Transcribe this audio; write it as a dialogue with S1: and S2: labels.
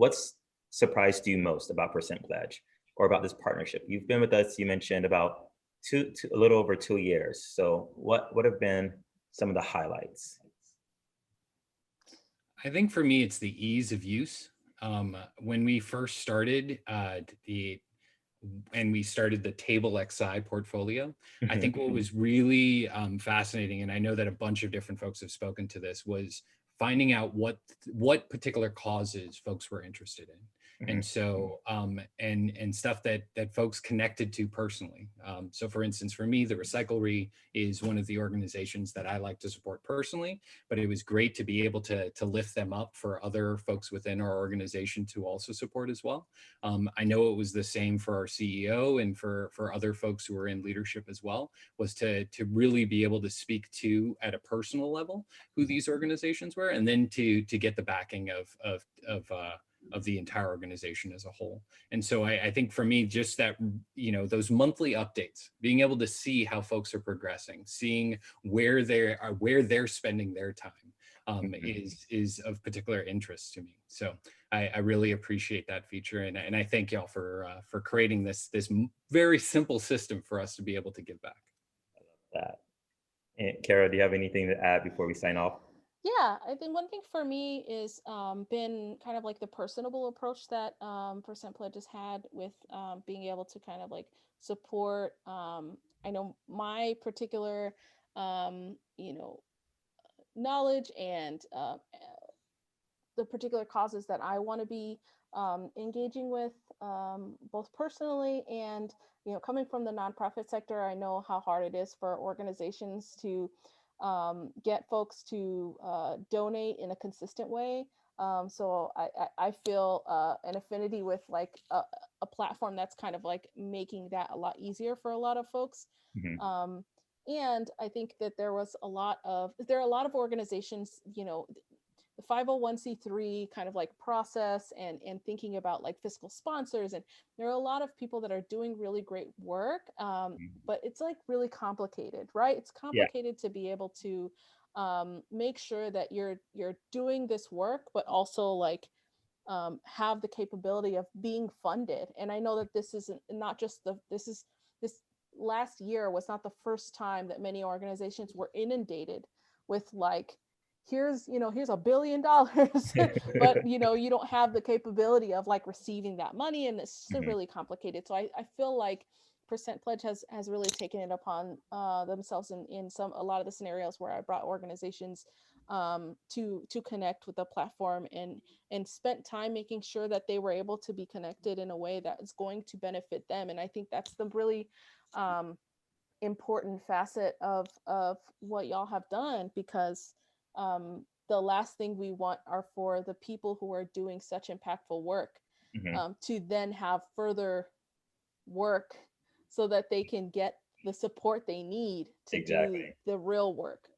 S1: what's surprised you most about Percent Pledge or about this partnership? You've been with us, you mentioned about a little over 2 years. So what have been some of the highlights?
S2: I think for me, it's the ease of use. When we first started the and we started the Table XI portfolio, I think
S1: Mhm,
S2: what was really fascinating, and I know that a bunch of different folks have spoken to this, was finding out what particular causes folks were interested in. And
S1: mhm,
S2: so, and stuff that folks connected to personally. So, for instance, for me, the Recyclery is one of the organizations that I like to support personally. But it was great to be able to lift them up for other folks within our organization to also support as well. I know it was the same for our CEO and for other folks who are in leadership as well, was to really be able to speak to at a personal level who
S1: mhm.
S2: these organizations were, and then to get the backing of the entire organization as a whole. And so I think for me, just that, those monthly updates, being able to see how folks are progressing, seeing where they're spending their time,
S1: Mhm.
S2: is of particular interest to me. So I really appreciate that feature, and I thank y'all for creating this very simple system for us to be able to give back.
S1: That. And Kara, do you have anything to add before we sign off?
S3: Yeah, I think one thing for me is been kind of like the personable approach that Percent Pledge has had with being able to kind of like support. I know my particular, you know, knowledge and the particular causes that I want to be engaging with, both personally and coming from the nonprofit sector. I know how hard it is for organizations to get folks to donate in a consistent way. So I feel an affinity with like a platform that's kind of like making that a lot easier for a lot of folks.
S1: Mhm.
S3: Um, and I think that there are a lot of organizations, the 501c3 kind of like process and thinking about like fiscal sponsors, and there are a lot of people that are doing really great work,
S1: Mhm.
S3: but it's like really complicated, right? It's
S1: Yeah.
S3: complicated to be able to make sure that you're doing this work but also like have the capability of being funded. And I know that this isn't not just this last year was not the first time that many organizations were inundated with like, here's $1 billion, but you don't have the capability of like receiving that money, and it's still
S1: Mhm.
S3: really complicated. So I feel like Percent Pledge has really taken it upon themselves in a lot of the scenarios where I brought organizations to connect with the platform and spent time making sure that they were able to be connected in a way that is going to benefit them. And I think that's the really um, important facet of what y'all have done, because the last thing we want are for the people who are doing such impactful work
S1: Mhm.
S3: to then have further work so that they can get the support they need to do
S1: Exactly.
S3: the real work.